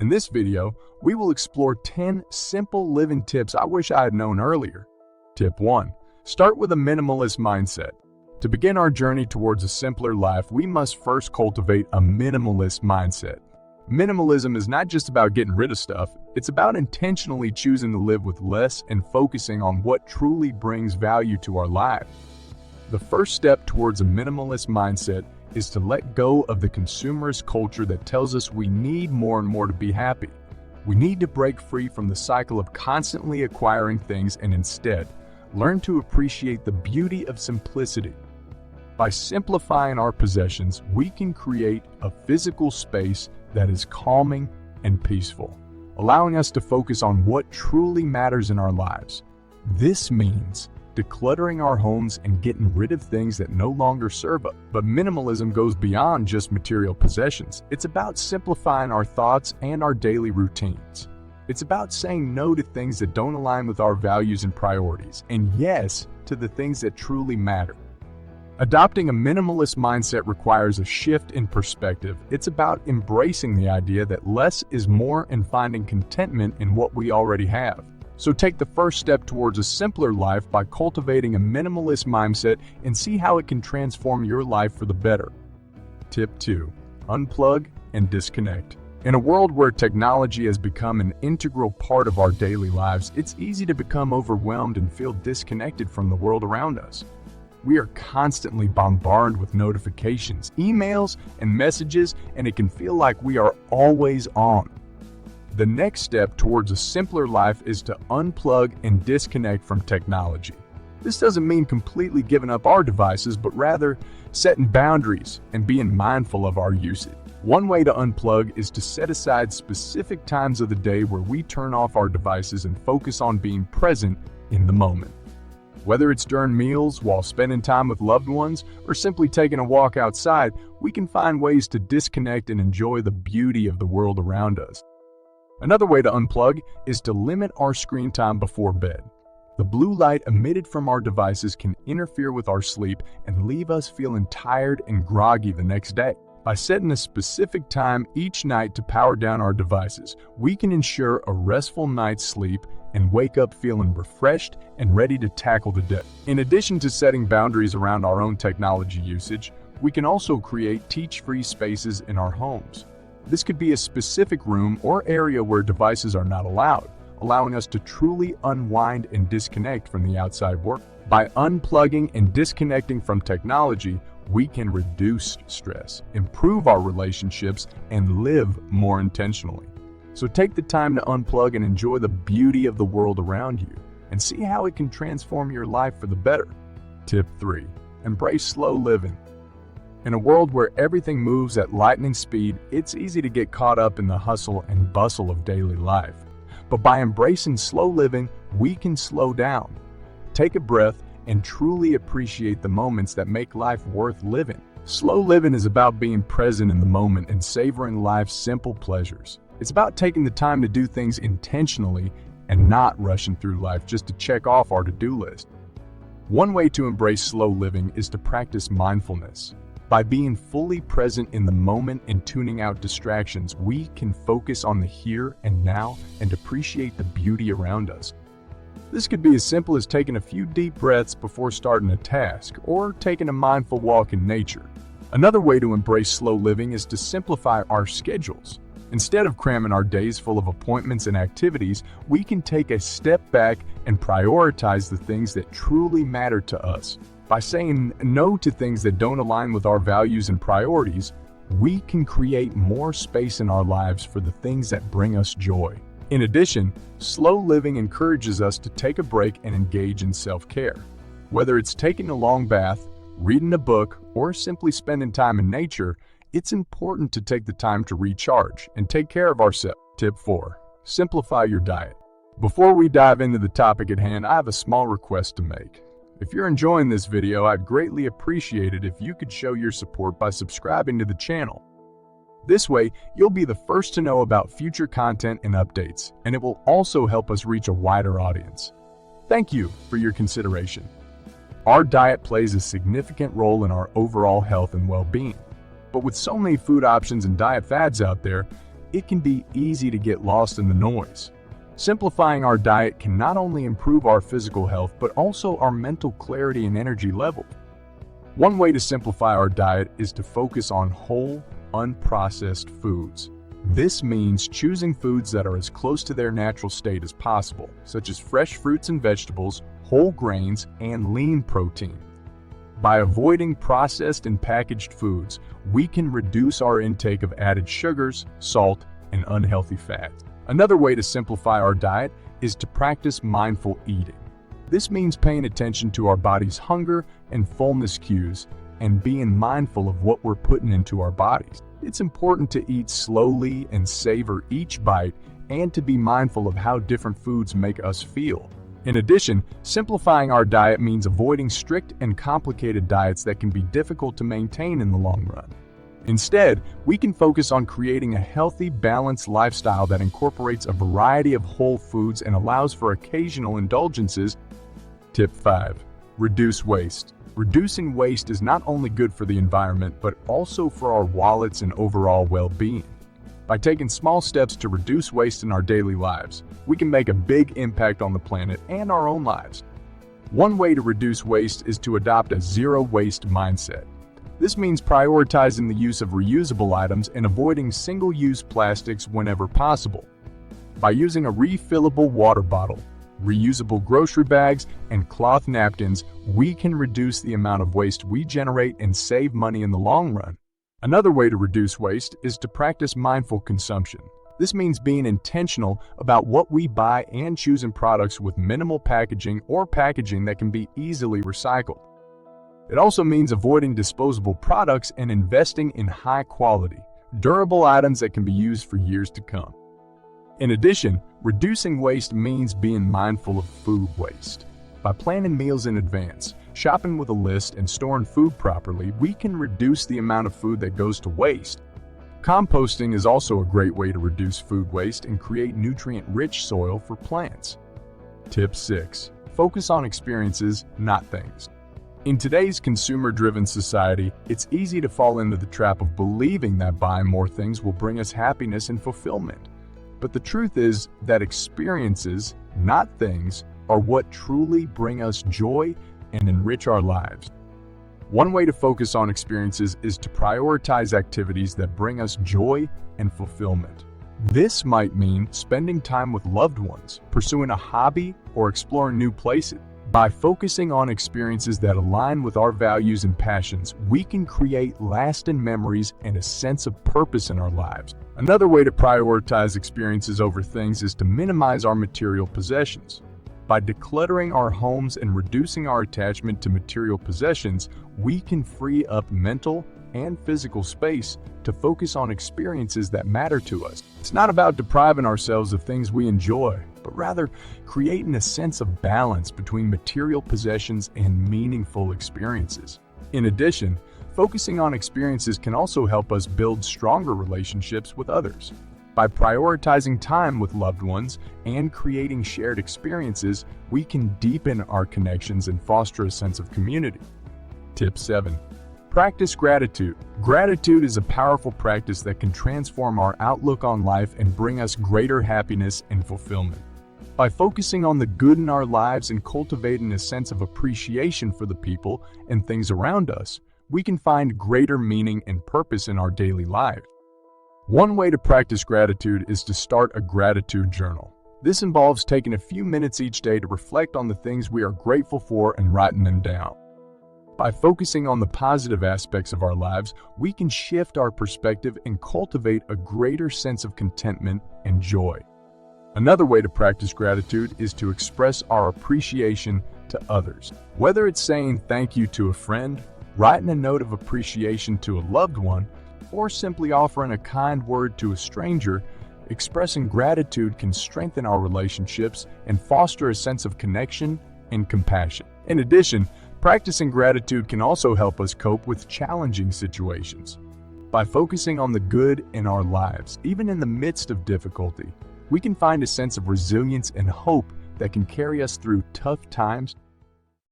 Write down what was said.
In this video, we will explore 10 simple living tips I wish I had known earlier. Tip 1. Start with a minimalist mindset. To begin our journey towards a simpler life, we must first cultivate a minimalist mindset. Minimalism is not just about getting rid of stuff, it's about intentionally choosing to live with less and focusing on what truly brings value to our lives. The first step towards a minimalist mindset is to let go of the consumerist culture that tells us we need more and more to be happy. We need to break free from the cycle of constantly acquiring things and instead learn to appreciate the beauty of simplicity. By simplifying our possessions, we can create a physical space that is calming and peaceful, allowing us to focus on what truly matters in our lives. This means decluttering our homes and getting rid of things that no longer serve us. But minimalism goes beyond just material possessions. It's about simplifying our thoughts and our daily routines. It's about saying no to things that don't align with our values and priorities, and yes to the things that truly matter. Adopting a minimalist mindset requires a shift in perspective. It's about embracing the idea that less is more and finding contentment in what we already have. So take the first step towards a simpler life by cultivating a minimalist mindset and see how it can transform your life for the better. Tip 2. Unplug and disconnect. In a world where technology has become an integral part of our daily lives, it's easy to become overwhelmed and feel disconnected from the world around us. We are constantly bombarded with notifications, emails, and messages, and it can feel like we are always on. The next step towards a simpler life is to unplug and disconnect from technology. This doesn't mean completely giving up our devices, but rather setting boundaries and being mindful of our usage. One way to unplug is to set aside specific times of the day where we turn off our devices and focus on being present in the moment. Whether it's during meals, while spending time with loved ones, or simply taking a walk outside, we can find ways to disconnect and enjoy the beauty of the world around us. Another way to unplug is to limit our screen time before bed. The blue light emitted from our devices can interfere with our sleep and leave us feeling tired and groggy the next day. By setting a specific time each night to power down our devices, we can ensure a restful night's sleep and wake up feeling refreshed and ready to tackle the day. In addition to setting boundaries around our own technology usage, we can also create teach-free spaces in our homes. This could be a specific room or area where devices are not allowed, allowing us to truly unwind and disconnect from the outside world. By unplugging and disconnecting from technology, we can reduce stress, improve our relationships, and live more intentionally. So take the time to unplug and enjoy the beauty of the world around you, and see how it can transform your life for the better. Tip 3. Embrace slow living. In a world where everything moves at lightning speed, it's easy to get caught up in the hustle and bustle of daily life. But by embracing slow living, we can slow down, take a breath, and truly appreciate the moments that make life worth living. Slow living is about being present in the moment and savoring life's simple pleasures. It's about taking the time to do things intentionally and not rushing through life just to check off our to-do list. One way to embrace slow living is to practice mindfulness. By being fully present in the moment and tuning out distractions, we can focus on the here and now and appreciate the beauty around us. This could be as simple as taking a few deep breaths before starting a task, or taking a mindful walk in nature. Another way to embrace slow living is to simplify our schedules. Instead of cramming our days full of appointments and activities, we can take a step back and prioritize the things that truly matter to us. By saying no to things that don't align with our values and priorities, we can create more space in our lives for the things that bring us joy. In addition, slow living encourages us to take a break and engage in self-care. Whether it's taking a long bath, reading a book, or simply spending time in nature, it's important to take the time to recharge and take care of ourselves. Tip 4. Simplify your diet. Before we dive into the topic at hand, I have a small request to make. If you're enjoying this video, I'd greatly appreciate it if you could show your support by subscribing to the channel. This way, you'll be the first to know about future content and updates, and it will also help us reach a wider audience. Thank you for your consideration. Our diet plays a significant role in our overall health and well-being. But with so many food options and diet fads out there, it can be easy to get lost in the noise. Simplifying our diet can not only improve our physical health, but also our mental clarity and energy level. One way to simplify our diet is to focus on whole, unprocessed foods. This means choosing foods that are as close to their natural state as possible, such as fresh fruits and vegetables, whole grains, and lean protein. By avoiding processed and packaged foods, we can reduce our intake of added sugars, salt, and unhealthy fats. Another way to simplify our diet is to practice mindful eating. This means paying attention to our body's hunger and fullness cues and being mindful of what we're putting into our bodies. It's important to eat slowly and savor each bite and to be mindful of how different foods make us feel. In addition, simplifying our diet means avoiding strict and complicated diets that can be difficult to maintain in the long run. Instead, we can focus on creating a healthy, balanced lifestyle that incorporates a variety of whole foods and allows for occasional indulgences. Tip 5. Reduce waste. Reducing waste is not only good for the environment, but also for our wallets and overall well-being. By taking small steps to reduce waste in our daily lives, we can make a big impact on the planet and our own lives. One way to reduce waste is to adopt a zero-waste mindset. This means prioritizing the use of reusable items and avoiding single-use plastics whenever possible. By using a refillable water bottle, reusable grocery bags, and cloth napkins, we can reduce the amount of waste we generate and save money in the long run. Another way to reduce waste is to practice mindful consumption. This means being intentional about what we buy and choosing products with minimal packaging or packaging that can be easily recycled. It also means avoiding disposable products and investing in high-quality, durable items that can be used for years to come. In addition, reducing waste means being mindful of food waste. By planning meals in advance, shopping with a list, and storing food properly, we can reduce the amount of food that goes to waste. Composting is also a great way to reduce food waste and create nutrient-rich soil for plants. Tip 6. Focus on experiences, not things. In today's consumer-driven society, it's easy to fall into the trap of believing that buying more things will bring us happiness and fulfillment. But the truth is that experiences, not things, are what truly bring us joy and enrich our lives. One way to focus on experiences is to prioritize activities that bring us joy and fulfillment. This might mean spending time with loved ones, pursuing a hobby, or exploring new places. By focusing on experiences that align with our values and passions, we can create lasting memories and a sense of purpose in our lives. Another way to prioritize experiences over things is to minimize our material possessions. By decluttering our homes and reducing our attachment to material possessions, we can free up mental and physical space to focus on experiences that matter to us. It's not about depriving ourselves of things we enjoy, but rather creating a sense of balance between material possessions and meaningful experiences. In addition, focusing on experiences can also help us build stronger relationships with others. By prioritizing time with loved ones and creating shared experiences, we can deepen our connections and foster a sense of community. Tip 7. Practice gratitude. Gratitude is a powerful practice that can transform our outlook on life and bring us greater happiness and fulfillment. By focusing on the good in our lives and cultivating a sense of appreciation for the people and things around us, we can find greater meaning and purpose in our daily lives. One way to practice gratitude is to start a gratitude journal. This involves taking a few minutes each day to reflect on the things we are grateful for and writing them down. By focusing on the positive aspects of our lives, we can shift our perspective and cultivate a greater sense of contentment and joy. Another way to practice gratitude is to express our appreciation to others. Whether it's saying thank you to a friend, writing a note of appreciation to a loved one, or simply offering a kind word to a stranger, expressing gratitude can strengthen our relationships and foster a sense of connection and compassion. In addition, practicing gratitude can also help us cope with challenging situations. By focusing on the good in our lives, even in the midst of difficulty, we can find a sense of resilience and hope that can carry us through tough times.